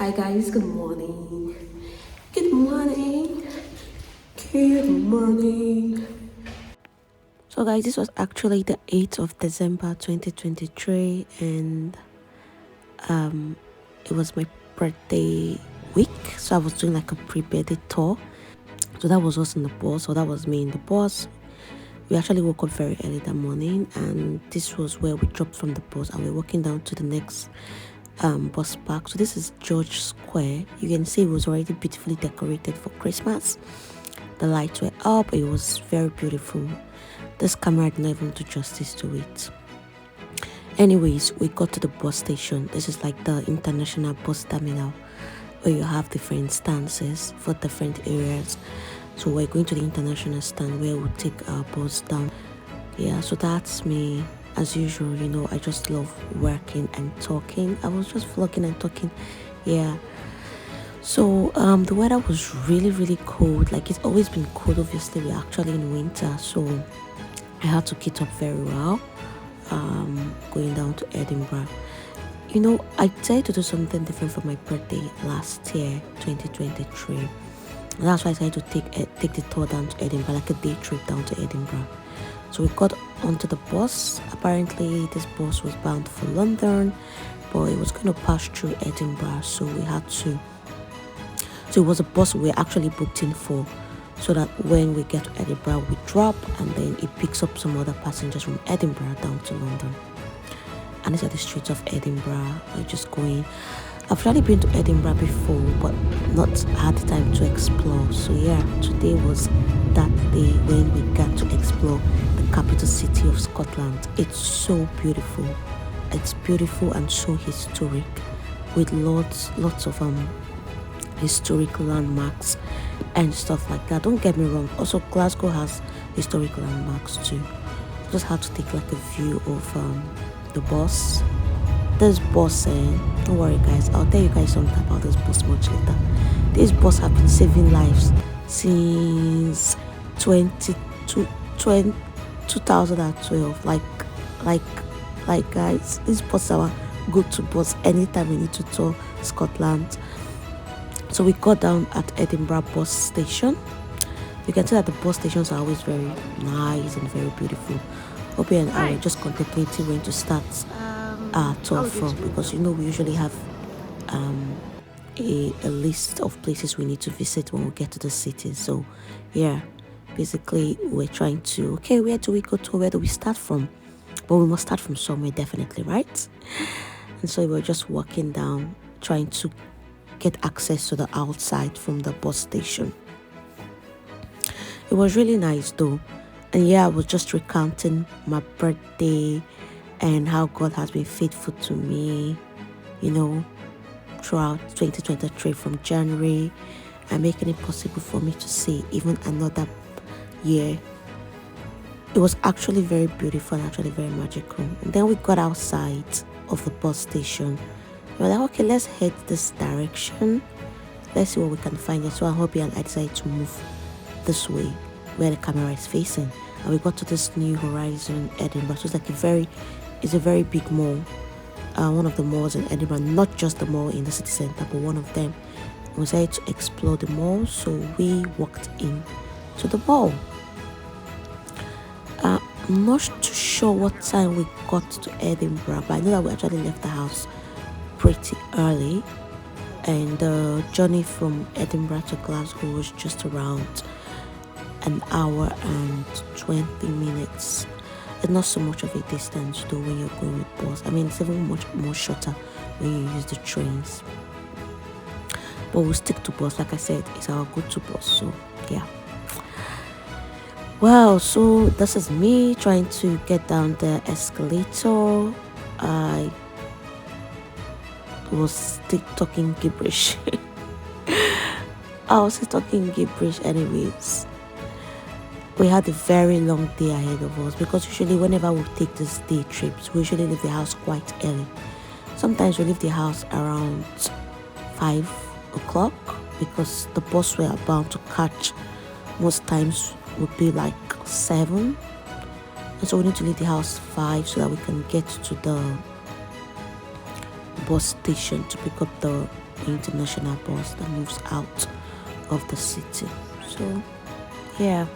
Hi guys, good morning. Good morning. Good morning. So guys, this was actually the 8th of December 2023 and it was my birthday week. So I was doing like a pre-birthday tour. So that was us in the bus, so that was me in the bus. We actually woke up very early that morning and this was where we dropped from the bus and we're walking down to the next bus park. So this is George Square. You can see it was already beautifully decorated for Christmas. The lights were up. It was very beautiful. This camera did not even do justice to it. Anyways, we got to the bus station. This is like the international bus terminal where you have different stances for different areas. So we're going to the international stand where we'll take our bus down. Yeah, so that's me. As usual, you know, I just love working and talking. I was just vlogging and talking. Yeah. So the weather was really cold. Like, it's always been cold. Obviously, we're actually in winter, so I had to keep up very well. Going down to Edinburgh. You know, I decided to do something different for my birthday last year, 2023. And that's why I decided to take the tour down to Edinburgh, like a day trip down to Edinburgh. So we got onto the bus. Apparently this bus was bound for London, but it was going to pass through Edinburgh, so we had to. So it was a bus we were actually booked in for, so that when we get to Edinburgh we drop and then it picks up some other passengers from Edinburgh down to London. And these are the streets of Edinburgh. We're just going. I've already been to Edinburgh before, but not had the time to explore. So yeah, today was that day when we got to explore the capital city of Scotland. It's so beautiful. It's beautiful and so historic, with lots of historic landmarks and stuff like that. Don't get me wrong. Also, Glasgow has historic landmarks too. Just had to take like a view of the bus. This bus, don't worry guys, I'll tell you guys something about this bus much later. This bus have been saving lives since 2012. Like guys, this bus are go-to bus anytime we need to tour Scotland. So we got down at Edinburgh bus station. You can see that the bus stations are always very nice and very beautiful. Obi and I were just contemplating when to start our tour from, because you know we usually have a list of places we need to visit when we get to the city. So yeah, basically we're trying to, okay, where do we go to, where do we start from? But we must start from somewhere, definitely, right? And so we were just walking down trying to get access to the outside from the bus station. It was really nice though. And yeah, I was just recounting my birthday and how God has been faithful to me, you know, throughout 2023 from January, and making it possible for me to see even another year. It was actually very beautiful and actually very magical. And then we got outside of the bus station. We were like, okay, let's head this direction. Let's see what we can find. So Hobby and I decided to move this way where the camera is facing. And we got to this New Horizon Edinburgh. So it's like it's a very big mall, one of the malls in Edinburgh, not just the mall in the city centre, but one of them. We decided to explore the mall, so we walked in to the mall. I'm not too sure what time we got to Edinburgh, but I know that we actually left the house pretty early, and the journey from Edinburgh to Glasgow was just around an hour and 20 minutes. It's not so much of a distance though when you're going with bus. I mean, it's even much more shorter when you use the trains. But we'll stick to bus. Like I said, it's our go-to bus. So yeah. Well, so this is me trying to get down the escalator. I was still talking gibberish. I was still talking gibberish anyways. We had a very long day ahead of us, because usually whenever we take these day trips, we usually leave the house quite early. Sometimes we leave the house around 5 o'clock, because the bus we're bound to catch most times would be like 7. And so we need to leave the house 5 so that we can get to the bus station to pick up the international bus that moves out of the city. So yeah,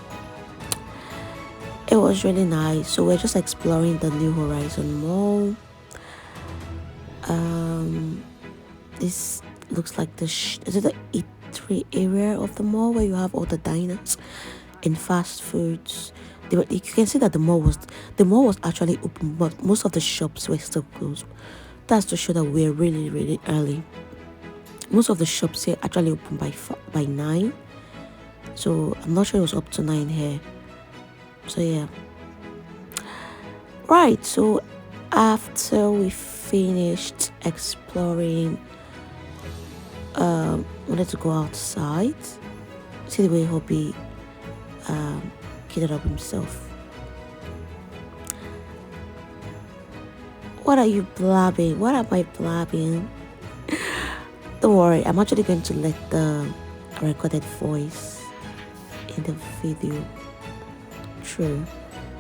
it was really nice. So we're just exploring the New Horizon Mall. This looks like is it the eatery area of the mall where you have all the diners and fast foods? You can see that the mall was actually open, but most of the shops were still closed. That's to show that we're really, really early. Most of the shops here actually open by 9. So I'm not sure it was up to 9 here. So yeah. Right, so after we finished exploring, wanted to go outside. See the way Hobby kitted up himself. What are you blabbing? What am I blabbing? Don't worry, I'm actually going to let the recorded voice in the video through,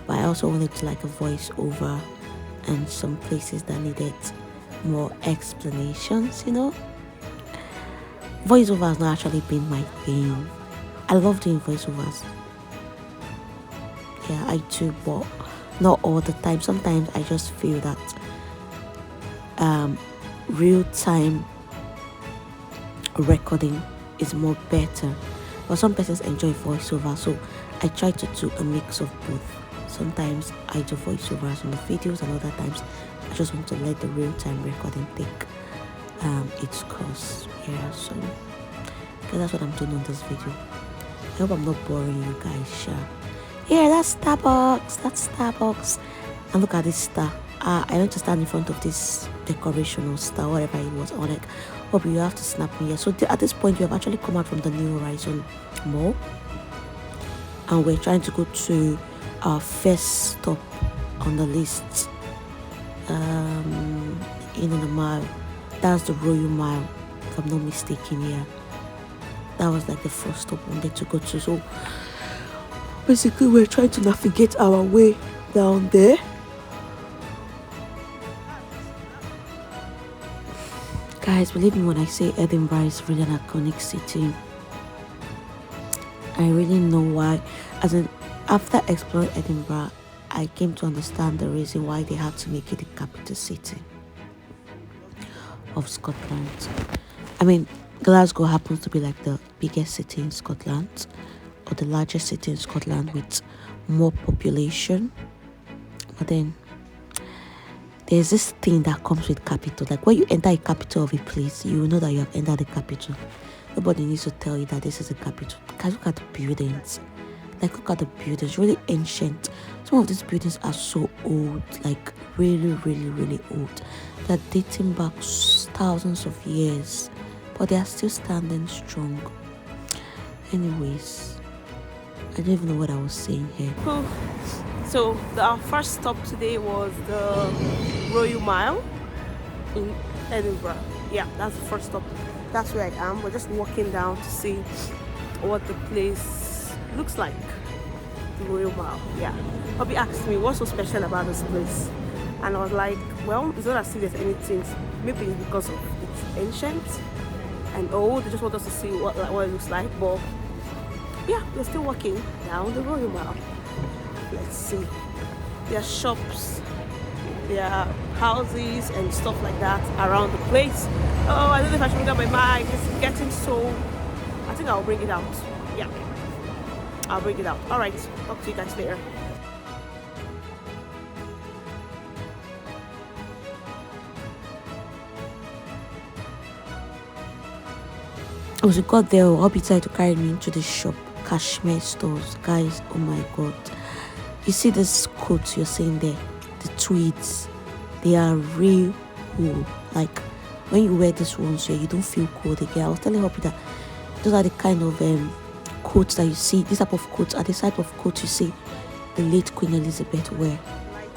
but I also wanted to like a voice over and some places that needed more explanations, you know. Voiceover has not actually been my thing. I love doing voiceovers. Yeah, I do, but not all the time. Sometimes I just feel that real-time recording is more better. But some persons enjoy voiceover, so I try to do a mix of both. Sometimes I do voiceovers on the videos, and other times I just want to let the real-time recording take its course. Yeah, so that's what I'm doing on this video. I hope I'm not boring you guys. Sure. Yeah, that's Starbucks. And look at this star. I went to stand in front of this decoration or star, whatever it was. I'm like, hope you have to snap me here. So at this point, we have actually come out from the New Horizon Mall, and we're trying to go to our first stop on the list. In a mile. That's the Royal Mile, if I'm not mistaken. Yeah, that was like the first stop we wanted to go to. So basically, we're trying to navigate our way down there. Guys, believe me when I say Edinburgh is really an iconic city. I really know why. As in, after exploring Edinburgh, I came to understand the reason why they had to make it the capital city of Scotland. I mean, Glasgow happens to be like the biggest city in Scotland, or the largest city in Scotland with more population. But then there's this thing that comes with capital. Like when you enter a capital of a place, you will know that you have entered the capital. Nobody needs to tell you that this is a capital. Guys, look at the buildings. Like, look at the buildings, really ancient. Some of these buildings are so old, like really, really, really old. They're dating back thousands of years, but they are still standing strong. Anyways, I don't even know what I was saying here. Cool. So our first stop today was the Royal Mile in Edinburgh. Yeah, that's the first stop. That's where I am. We're just walking down to see what the place looks like. The Royal Mile. Yeah. Bobby asked me what's so special about this place, and I was like, well, it's not as if there's anything. Maybe it's because of it's ancient and old. They just want us to see what it looks like. But yeah, we're still walking down the Royal Mile. Let's see. There are shops, there are houses and stuff like that around the place. Oh, I don't know if I should bring out my mic. It's getting so... I think I'll bring it out. Yeah, I'll bring it out. Alright, talk to you guys later. As we got there, Hobby tried to carry me into the shop. Cashmere stores. Guys, oh my god. You see this coats you're seeing there? The tweeds. They are real cool. Like, when you wear this ones here, you don't feel cold again. I was telling Hobby that those are the kind of coats that you see. These type of coats are the type of coats you see the late Queen Elizabeth wear.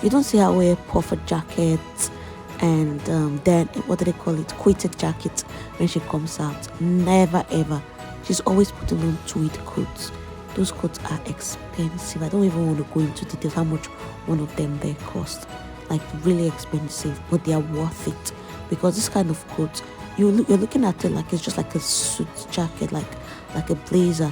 You don't see her wear puffer jackets and then, what do they call it? Quilted jackets when she comes out. Never ever. She's always putting on tweed coats. Those coats are expensive. I don't even want to go into details how much one of them there cost. Like really expensive, but they are worth it, because this kind of coat you're looking at it like it's just like a suit jacket, like a blazer,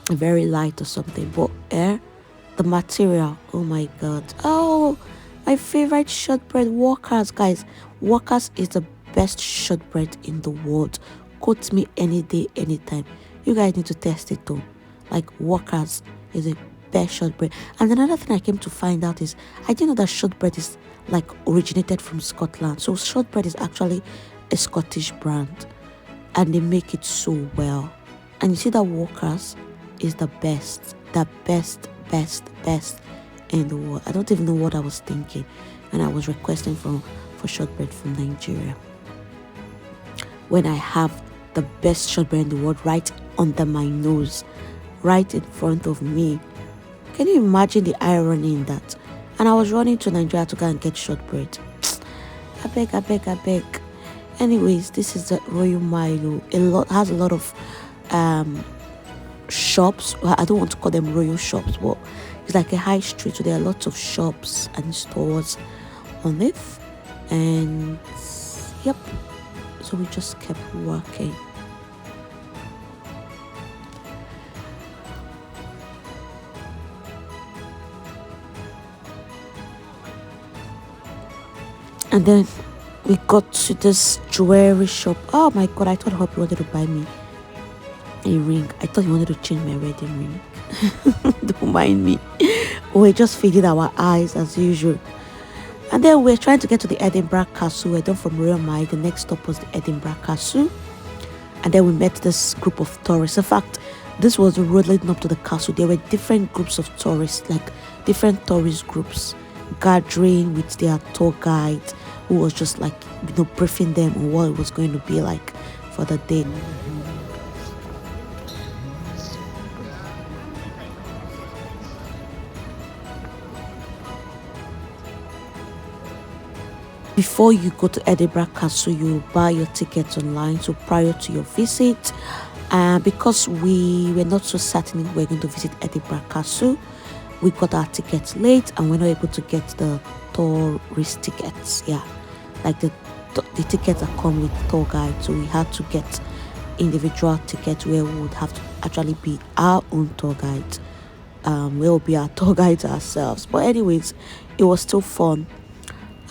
very light or something. But the material, oh my god. Oh, my favorite shortbread, Walkers, guys. Walkers is the best shortbread in the world. Quote me any day, anytime. You guys need to test it though. Like, Walkers is the best shortbread. And another thing I came to find out is I didn't know that shortbread is like originated from Scotland. So shortbread is actually a Scottish brand, and they make it so well. And you see that Walkers is the best in the world. I don't even know what I was thinking when I was requesting for shortbread from Nigeria, when I have the best shortbread in the world right under my nose, right in front of me. Can you imagine the irony in that? And I was running to Nigeria to go and get shortbread. I beg. Anyways, this is the Royal Milo. Has a lot of shops. Well, I don't want to call them royal shops, but it's like a high street, so there are lots of shops and stores on it. And yep, so we just kept working. And then we got to this jewelry shop. Oh my god, I thought Hoppy wanted to buy me a ring. I thought he wanted to change my wedding ring. Don't mind me. We're just feeding our eyes as usual. And then we're trying to get to the Edinburgh Castle. We're done from Royal Mile. The next stop was the Edinburgh Castle. And then we met this group of tourists. In fact, this was the road leading up to the castle. There were different groups of tourists, like different tourist groups, gathering with their tour guide, who was just like, briefing them on what it was going to be like for the day. Before you go to Edinburgh Castle, you buy your tickets online. So prior to your visit, because we were not so certain if we were going to visit Edinburgh Castle, we got our tickets late and we're not able to get the tourist tickets. Yeah, like the tickets that come with tour guide. So we had to get individual tickets where we would have to actually be our own tour guide. We'll be our tour guides ourselves. But anyways, it was still fun.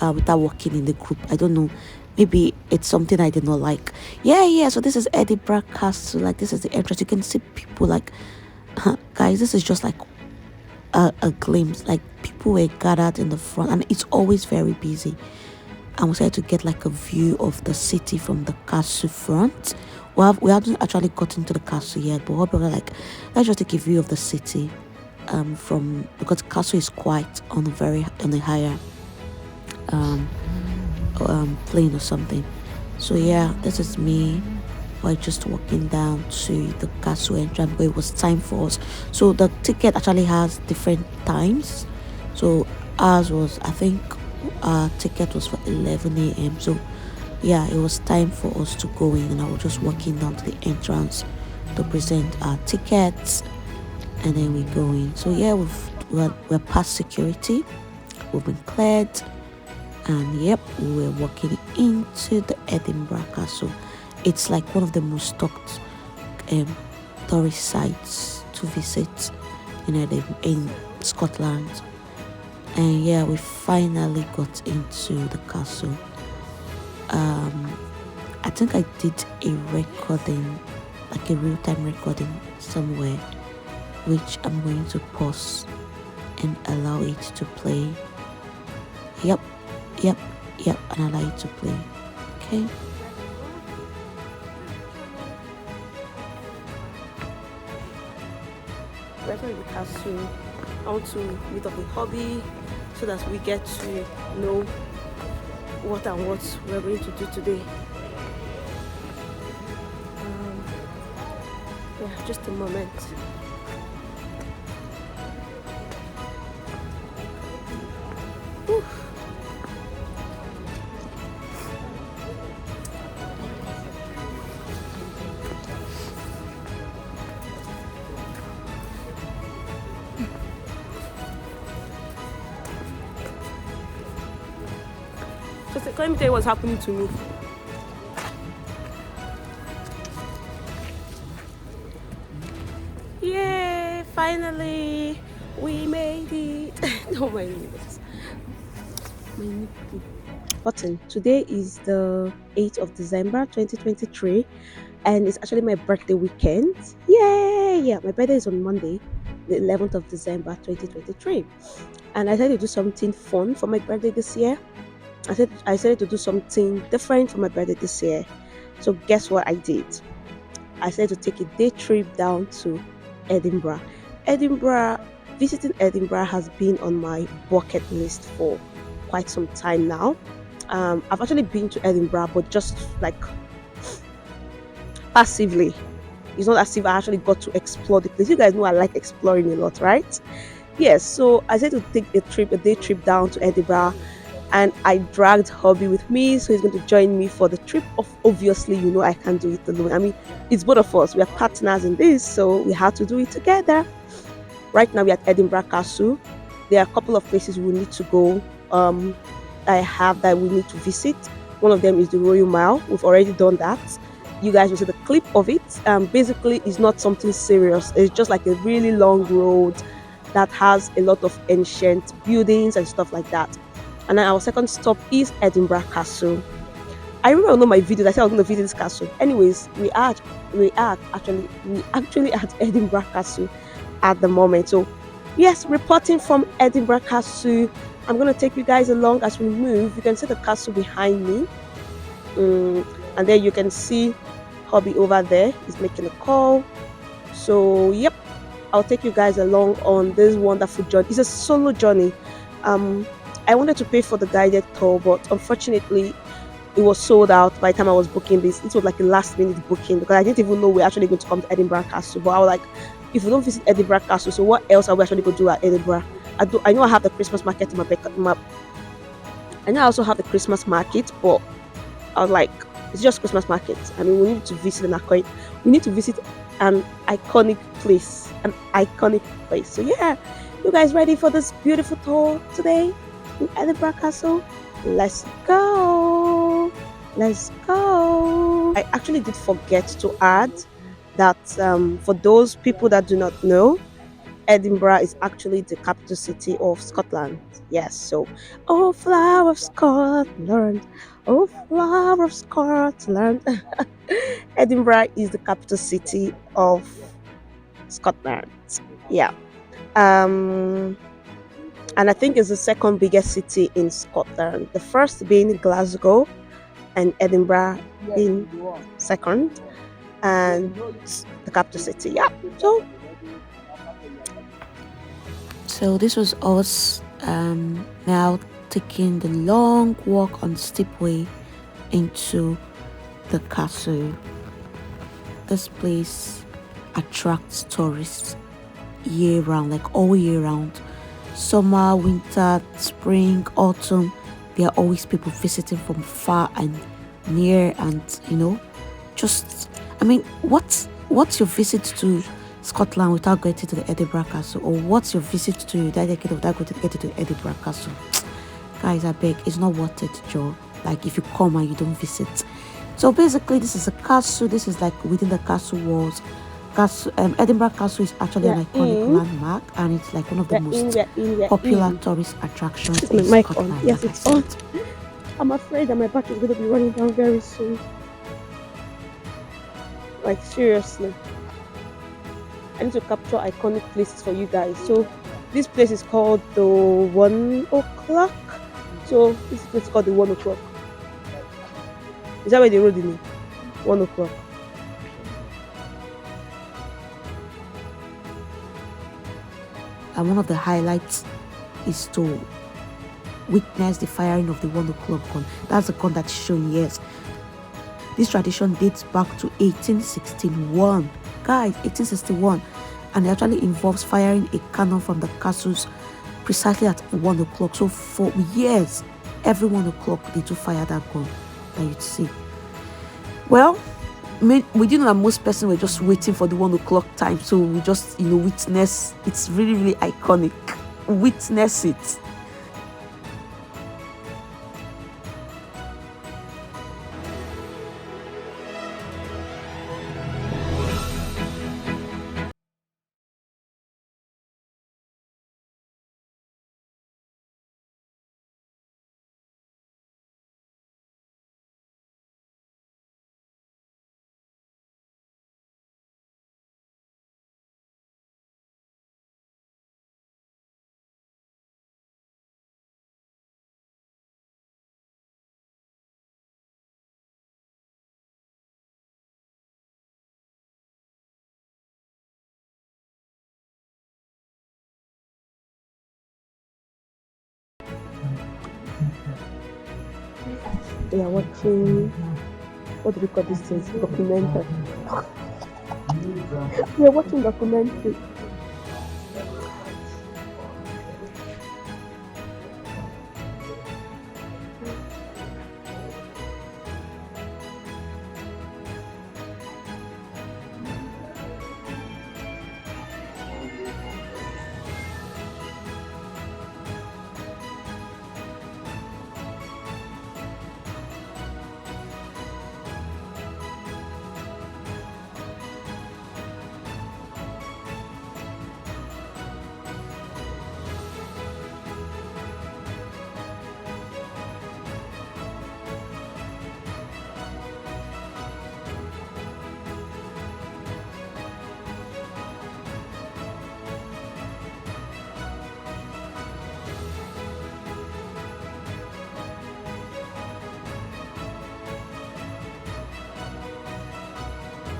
Without working in the group. I don't know, maybe it's something I did not like. So this is Edinburgh Castle. Like, this is the entrance. You can see people, like, guys, this is just like a glimpse. Like, people were gathered in the front, and it's always very busy. And we started to get like a view of the city from the castle front. We haven't actually gotten to the castle yet, but we're like, let's just take a view of the city because the castle is quite on a higher plane or something. So yeah, this is me. We're just walking down to the castle entrance, but it was time for us. So the ticket actually has different times. So ours was, I think our ticket was for 11 a.m. So yeah, it was time for us to go in, and I was just walking down to the entrance to present our tickets, and then we go in. So yeah, we're past security, we've been cleared. And yep, we were walking into the Edinburgh Castle. It's like one of the most stocked tourist sites to visit in Scotland. And yeah, we finally got into the castle. I think I did a recording, like a real-time recording somewhere, which I'm going to pause and allow it to play. Yep, and allow it to play. Okay. Right in the castle, I want to meet up with Hobby so that we get to know what we're going to do today. Yeah, just a moment. Whew. Just let me tell you what's happening to me. finally, we made it. No, my neighbors. My neighbor. Button. Today is the 8th of December 2023, and it's actually my birthday weekend. Yay! Yeah, my birthday is on Monday, the 11th of December 2023. And I decided to do something fun for my birthday this year. I decided to do something different for my birthday this year. So guess what I did? I decided to take a day trip down to Edinburgh. Edinburgh, visiting Edinburgh has been on my bucket list for quite some time now. I've actually been to Edinburgh, but just like passively. It's not as if I actually got to explore the place. You guys know I like exploring a lot, right? Yes, so I said to take a day trip down to Edinburgh, and I dragged Hobby with me, so he's going to join me for the trip. Of obviously, I can't do it alone. I mean, it's both of us. We are partners in this, so we have to do it together. Right now, we're at Edinburgh Castle. There are a couple of places we need to go. I have that we need to visit. One of them is the Royal Mile. We've already done that. You guys will see the clip of it. Basically, it's not something serious. It's just like a really long road that has a lot of ancient buildings and stuff like that. And then our second stop is Edinburgh Castle. I remember one of my videos I said I was going to visit this castle. Anyways, we actually at Edinburgh Castle at the moment. So yes, reporting from Edinburgh Castle. I'm going to take you guys along as we move. You can see the castle behind me. And then you can see Hobby over there. He's making a call. So yep, I'll take you guys along on this wonderful journey. It's a solo journey. I wanted to pay for the guided tour, but unfortunately it was sold out by the time I was booking this. It was like a last minute booking because I didn't even know we're actually going to come to Edinburgh Castle. But I was like, if we don't visit Edinburgh Castle, so what else are we actually going to do at Edinburgh? I know I have the Christmas market in my I know I also have the Christmas market, but I was like, it's just Christmas market. I mean, we need to visit we need to visit an iconic place. So yeah, you guys ready for this beautiful tour today in Edinburgh Castle? Let's go. Let's go. I actually did forget to add that for those people that do not know, Edinburgh is actually the capital city of Scotland. Yes, so oh flower of Scotland, oh flower of Scotland. Edinburgh is the capital city of Scotland. Yeah. And I think it's the second biggest city in Scotland. The first being Glasgow, and Edinburgh being second, and the capital city. Yeah. So this was us now taking the long walk on steep way into the castle. This place attracts tourists year round, like all year round. Summer, winter, spring, autumn, there are always people visiting from far and near, and just what's your visit to Scotland without getting to the Edinburgh Castle? Or what's your visit to United Kingdom without getting to the Edinburgh Castle? Guys, I beg, it's not worth it, Joe. Like if you come and you don't visit. So basically, this is a castle. This is like within the castle walls. Edinburgh Castle is actually an iconic landmark, and it's like one of the most popular tourist attractions in Scotland. Yes, it's on. I'm afraid that my battery is going to be running down very soon. Like seriously, I need to capture iconic places for you guys. So this place is called the 1 o'clock. So this place is called the 1 o'clock. Is that where they wrote the name? 1 o'clock. And one of the highlights is to witness the firing of the 1 o'clock gun. That's the gun that's shown, yes. This tradition dates back to 1861. Guys, 1861. And it actually involves firing a cannon from the castles precisely at 1 o'clock. So for years, every 1 o'clock, they do fire that gun that you'd see. Well, we didn't know that most person were just waiting for the 1 o'clock time. So we just, witness. It's really, really iconic. Witness it. We are watching, what do we call this thing? Documentary. We are watching documentary.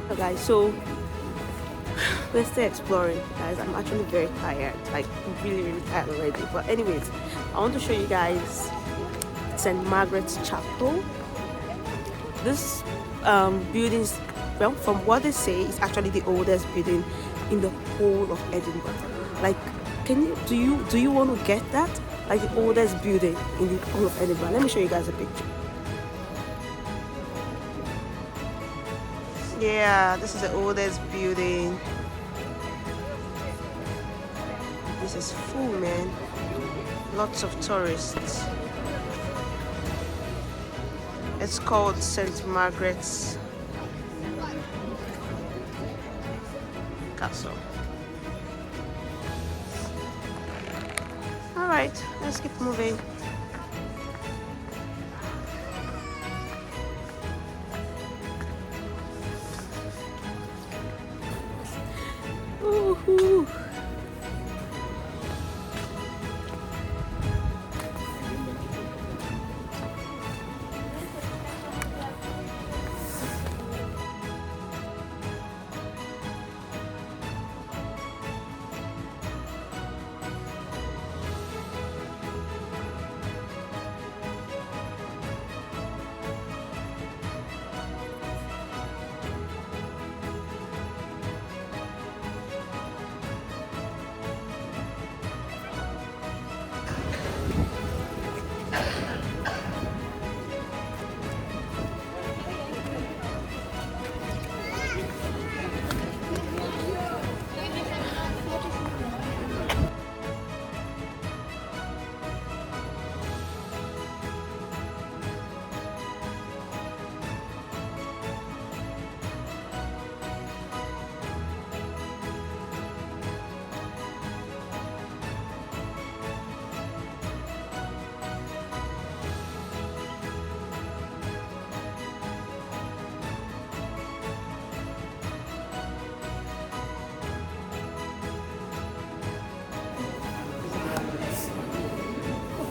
So guys, so we're still exploring, guys. I'm actually very tired, like really tired already. But anyways, I want to show you guys St. Margaret's Chapel. This building, well, from what they say, is actually the oldest building in the whole of Edinburgh. Like, do you want to get that? Like the oldest building in the whole of Edinburgh. Let me show you guys a picture. Yeah, this is the oldest building. This is full, man. Lots of tourists. It's called St. Margaret's Castle. Alright, let's keep moving. Woohoo!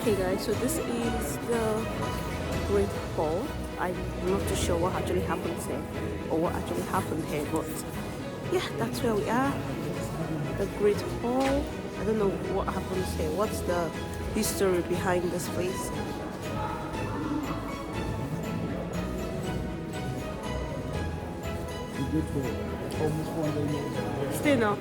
Okay guys, so this is the Great Hall. I'm not too sure what actually happens here or what actually happened here, but yeah, that's where we are. The Great Hall. I don't know what happens here. What's the history behind this place? Stay now.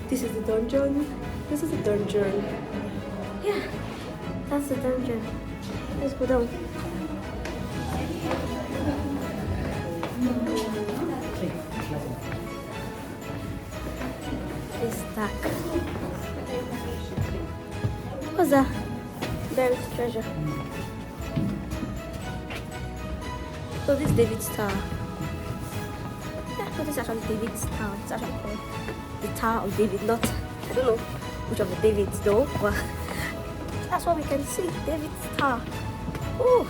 This is the dungeon. This is the dungeon. Yeah, that's the dungeon. Let's go down. It's dark. What's that? Buried treasure. So this is David's Tower. Yeah, so this is actually David's Tower. It's actually called the Tower of David. Not, I don't know which of the Davids though, but that's what we can see. David's Tower. Ooh,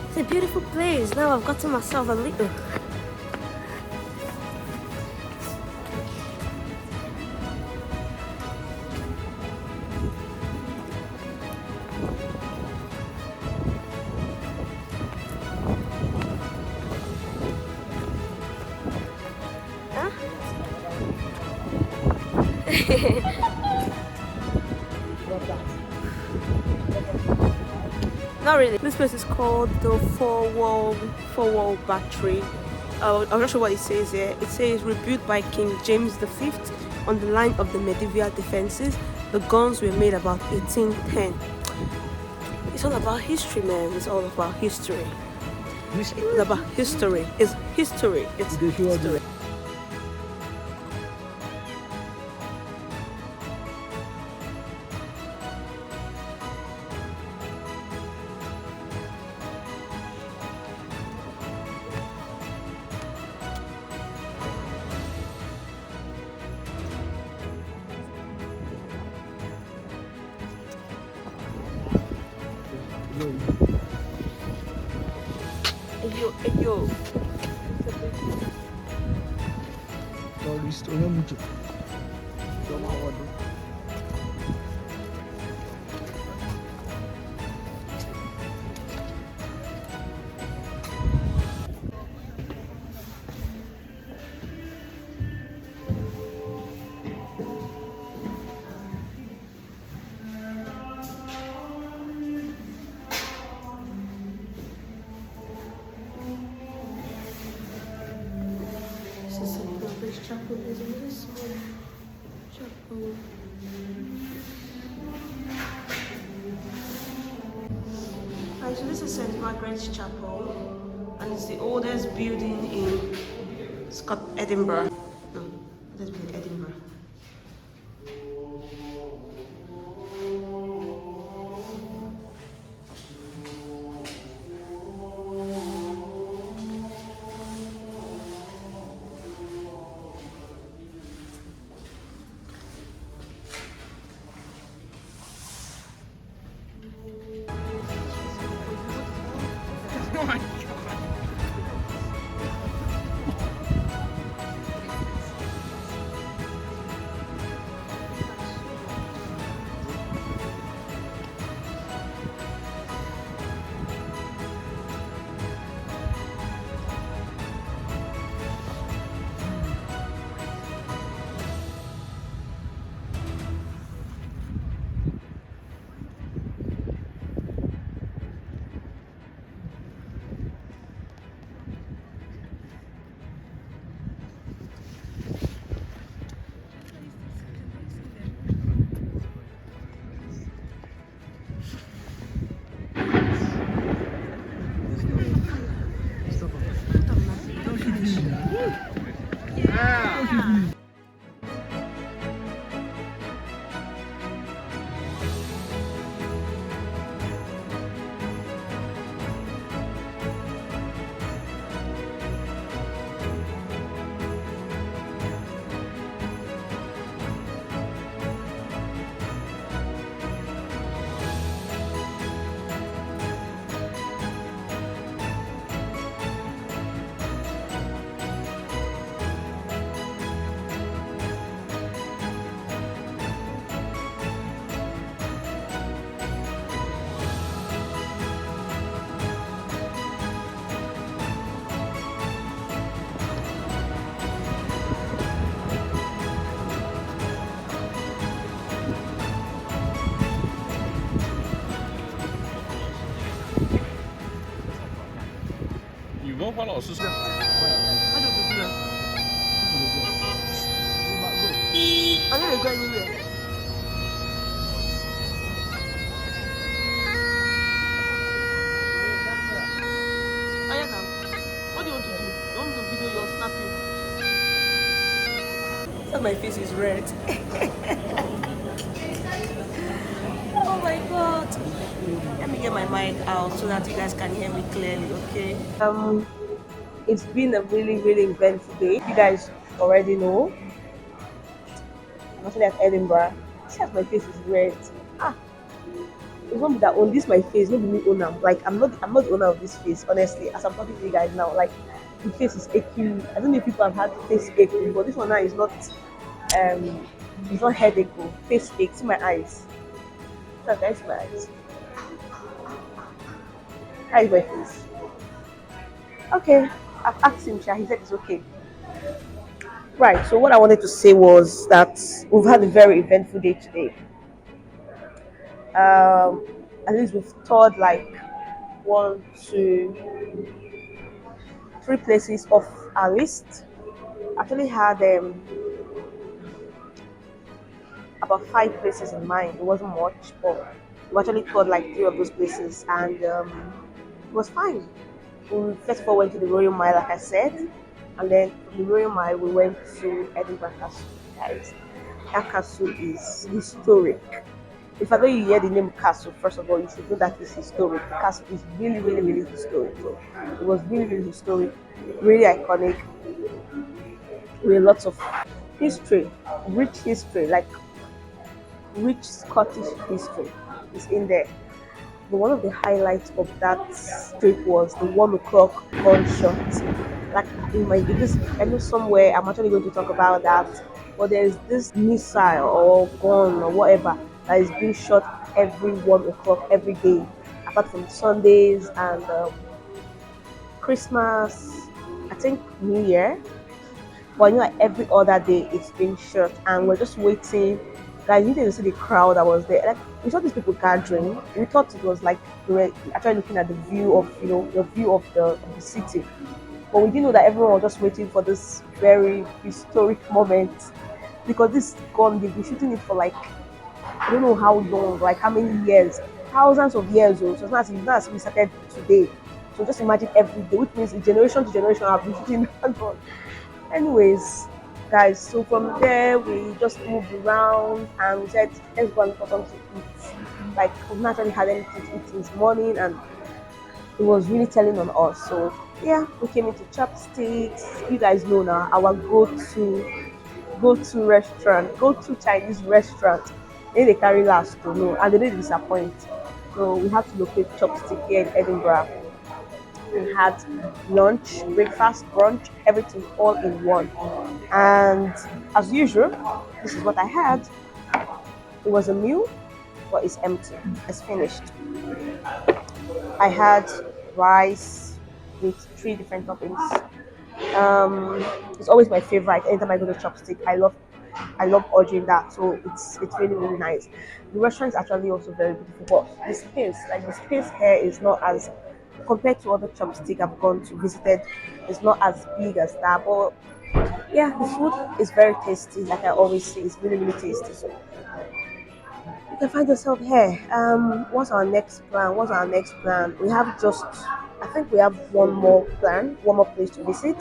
it's a beautiful place. Now I've gotten myself a little. Not really. This place is called the four-wall battery. I'm not sure what it says here. It says rebuilt by King James V on the line of the medieval defenses. The guns were made about 1810. It's all about history, man. It's all about history. It's about history. It's history. It's history. Yo. Kalau historia mucho. Toma agua tú. Chapel is in this one. Chapel. Right, so this is St. Margaret's Chapel, and it's the oldest building in Edinburgh. No, oldest building in Edinburgh. you go anywhere. Oh yeah now. What do you want to do? You want me to video your snapping? So my face is red. Oh my god. Let me get my mic out so that you guys can hear me clearly, okay? It's been a really eventful day. You guys already know. I'm actually at Edinburgh. See as my face is red. Ah, it's not me that own this my face, not me own am. Like I'm not the owner of this face, honestly. As I'm talking to you guys now, like the face is aching. I don't know if people have had face aching, but this one now is not um it's not headache, oh, face ache. See my eyes. So guys, my eyes. How is my face? Okay. I've asked him, Sha, he said it's okay. Right, so what I wanted to say was that we've had a very eventful day today. Um, at least we've toured like one, two, three places off our list. Actually had about five places in mind. It wasn't much, but we actually toured like three of those places, and it was fine. We first of all went to the Royal Mile, like I said, and then from the Royal Mile we went to Edinburgh Castle. Guys, that castle is historic. If I know you hear the name castle, first of all, you should know that it's historic. The castle is really historic. So it was really historic, really iconic, with lots of history, rich history, like rich Scottish history is in there. But one of the highlights of that trip was the 1 o'clock gunshot. Like in my this, I know somewhere I'm actually going to talk about that. But there's this missile or gun or whatever that is being shot every 1 o'clock every day, apart from Sundays and Christmas. I think New Year. But you know, like every other day it's being shot, and we're just waiting. Guys, you didn't see the crowd that was there. Like we saw these people gathering. We thought it was like we were actually looking at the view of the view of the city, but we didn't know that everyone was just waiting for this very historic moment because this gun they've been shooting it for like I don't know how long, like how many years, thousands of years old. So it's not as we started today. So just imagine every day, which means generation to generation have been shooting that gun. Anyways, guys, so from there we just moved around and we said, let's go and look for something to eat. Like we've not actually had anything to eat since morning and it was really telling on us. So yeah, we came into chopsticks. You guys know now our go to restaurant, go to Chinese restaurant. They carry last to know and they didn't disappoint. So we had to locate chopstick here in Edinburgh. We had lunch, breakfast, brunch, everything all in one. And as usual, this is what I had. It was a meal, but it's empty. It's finished. I had rice with three different toppings. It's always my favorite. Anytime I go to Chopstick, I love ordering that. So it's really nice. The restaurant is actually also very beautiful, but the space here is not as compared to other Chopstick I've gone to visited. It's not as big as that, but yeah, the food is very tasty. Like I always say, it's really tasty. So you can find yourself here. What's our next plan? What's our next plan? We have just, I think we have one more plan, one more place to visit,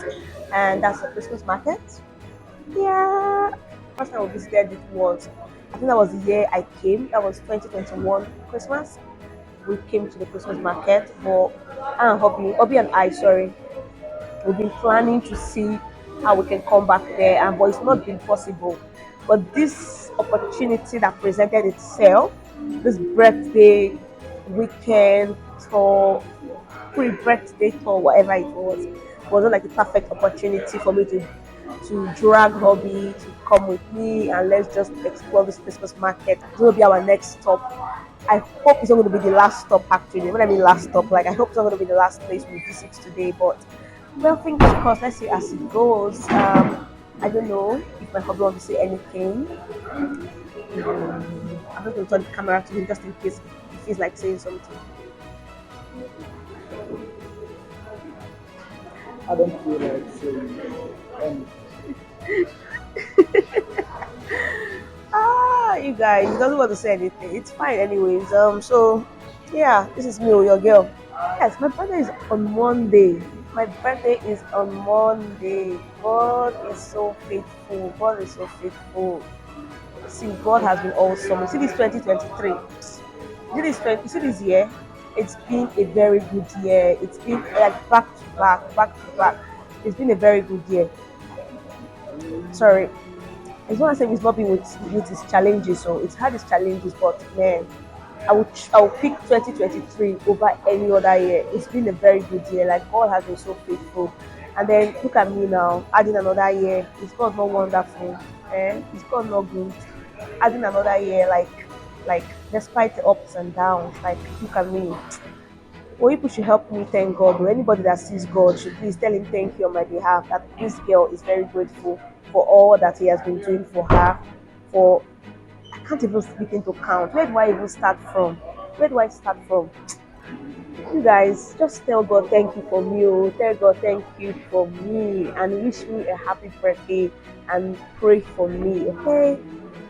and that's the Christmas market. Yeah, first time we visited it was, I think that was the year I came. That was 2021 Christmas. We came to the Christmas market, but Hobby and I, sorry, we've been planning to see how we can come back there, and but it's not been possible. But this opportunity that presented itself, this birthday weekend tour, pre-birthday tour, whatever it was like a perfect opportunity for me to drag Hobby to come with me and let's just explore this Christmas market. It's gonna be our next stop. I hope it's not going to be the last stop actually. When I mean last stop, like I hope it's not going to be the last place we visit today, but well, fingers crossed. Let's see as it goes. I don't know if my hubby wants to say anything. I'm not going to turn the camera to him just in case he feels like saying something. I don't feel like saying anything. guys. He doesn't want to say anything. It's fine, anyways. So yeah, this is me, your girl. Yes, my birthday is on Monday. My birthday is on Monday. God is so faithful. God is so faithful. See, God has been awesome. You see this 2023. You see this year. It's been a very good year. It's been like back to back, back to back. It's been a very good year. Sorry, I just want to say it's not been with its challenges. So it's had its challenges, but man, I would pick 2023 over any other year. It's been a very good year. Like God has been so faithful. And then look at me now, adding another year. Is God not wonderful? Is God not good? Adding another year, like despite the ups and downs, like look at me. Well, people should help me thank God. Or anybody that sees God should please tell him thank you on my behalf. That this girl is very grateful for all that he has been doing for her. For I can't even begin to count. Where do I even start from? Where do I start from? You guys just tell God thank you for me. Oh, tell God thank you for me and wish me a happy birthday and pray for me. Okay?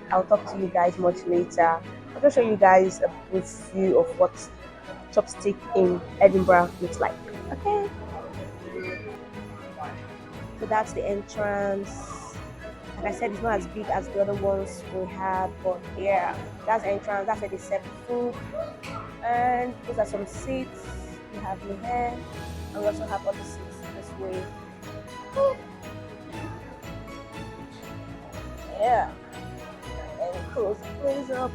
I'll talk to you guys much later. I'll just show you guys a brief view of what chopstick in Edinburgh looks like. Okay? So that's the entrance. Like I said, it's not as big as the other ones we had, but yeah, that's the entrance. That's where they serve food. And those are some seats. We have in here, and we also have other seats this way. Yeah, and close the place up.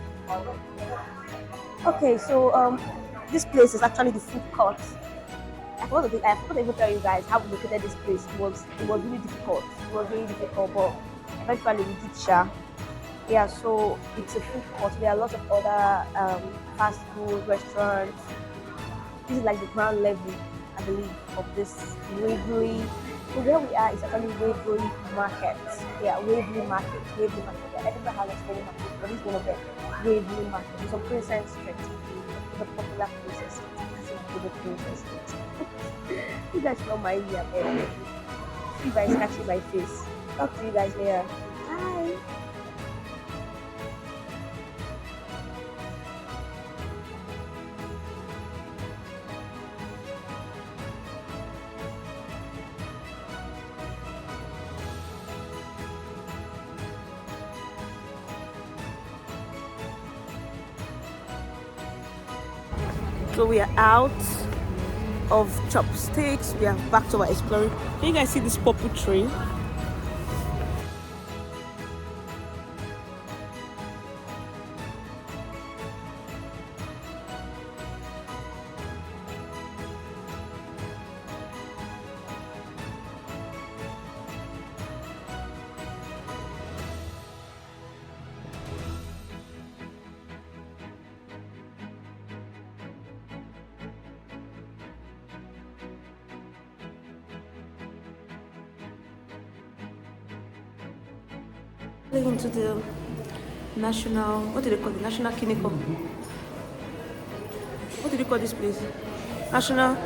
Okay, so this place is actually the food court. I forgot to even tell you guys how we located this place. It was really difficult. It was really difficult, but eventually we did share. Yeah, so it's a food court. There are lots of other fast food restaurants. This is like the ground level, I believe, of this Waverley. So where we are is actually Waverley Market. Yeah, Waverley Market. Waverley Market. Yeah, Edinburgh has many markets, but this is one of them. Waverley Market. It's on Princess Street. It's a popular Princess Street. That's a good Princess Street. You guys don't mind me, I bet. You guys catching my face. Talk to you guys later. Bye. So we are out of chopsticks. We are back to our exploring. Can you guys see this purple tree? Into the national, what do they call it? National Kineko. What do they call this place? National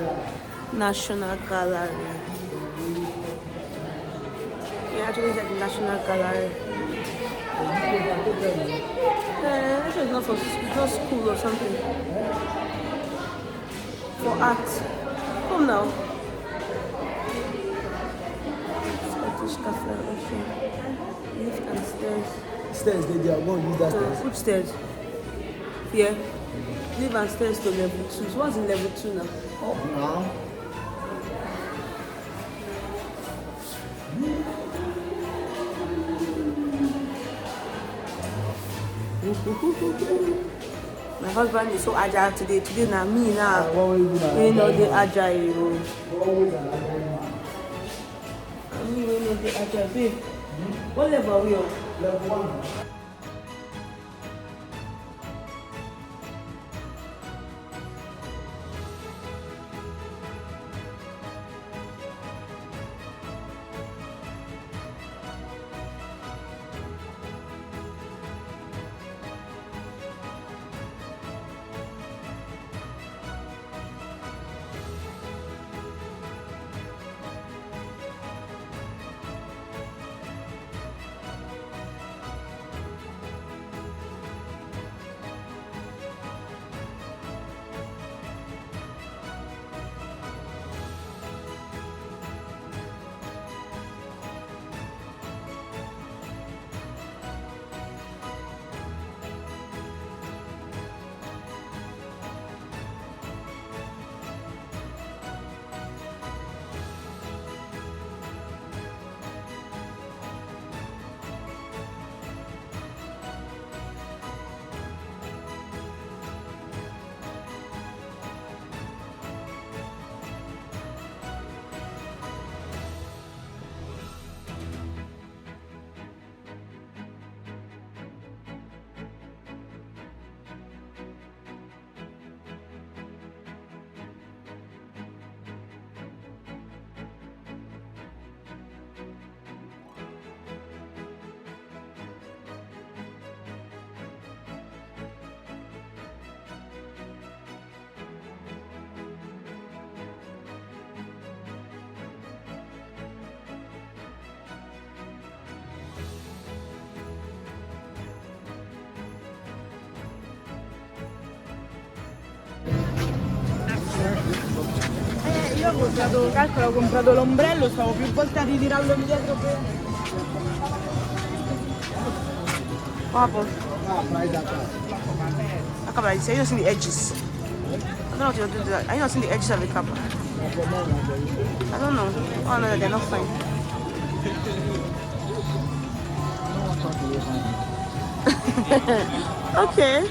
Gallery. Yeah, actually it's like the National Gallery. Actually it's not for, it's not school or something. For art. Come now. Scottish Cafe. Lift and stairs. Stairs, they are going to use that stairs. Which stairs? Yeah. Lift and stairs to level 2. So what's in level 2 now? Up now. My husband is so agile today. Today now me now. What will you do now? You know the agile. Always an agile. I mean you know the agile. Babe, what level are we on? Level 1. Calcola, ho comprato l'ombrello, stavo più volte a ritirarlo indietro per... What happened? Ah, price that one. A couple, you say you don't see the edges. I don't know what you're doing to that. Are you not seeing the edges of the cover? I don't know. Oh no, they're not fine. Okay.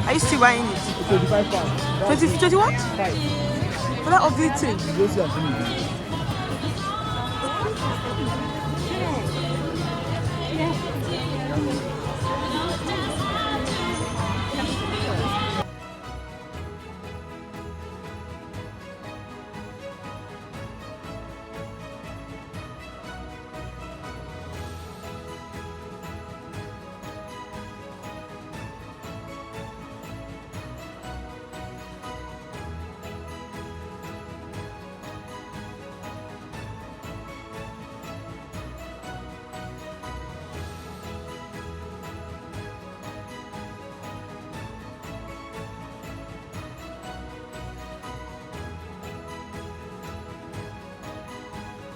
Are you still buying it? 25 pounds. 20 what? Price. For that updating. Those are free.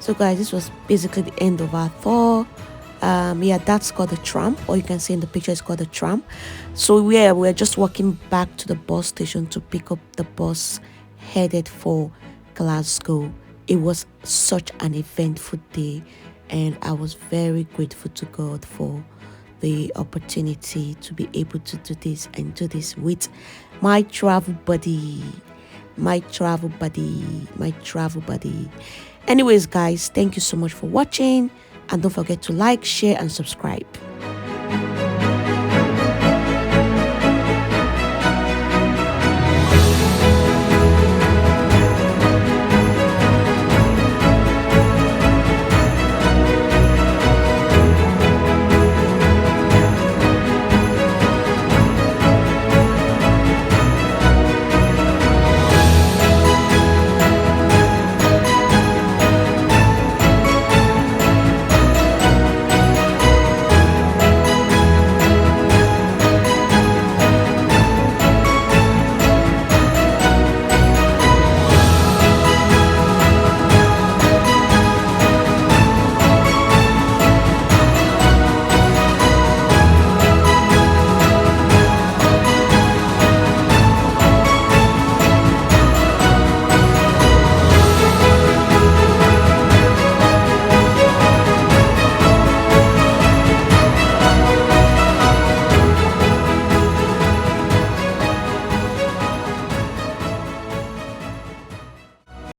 So guys, this was basically the end of our tour. Yeah, that's called the tram, or you can see in the picture it's called the tram. So we're just walking back to the bus station to pick up the bus headed for Glasgow. It was such an eventful day, and I was very grateful to God for the opportunity to be able to do this and do this with my travel buddy. Anyways guys, thank you so much for watching, and don't forget to like, share and subscribe.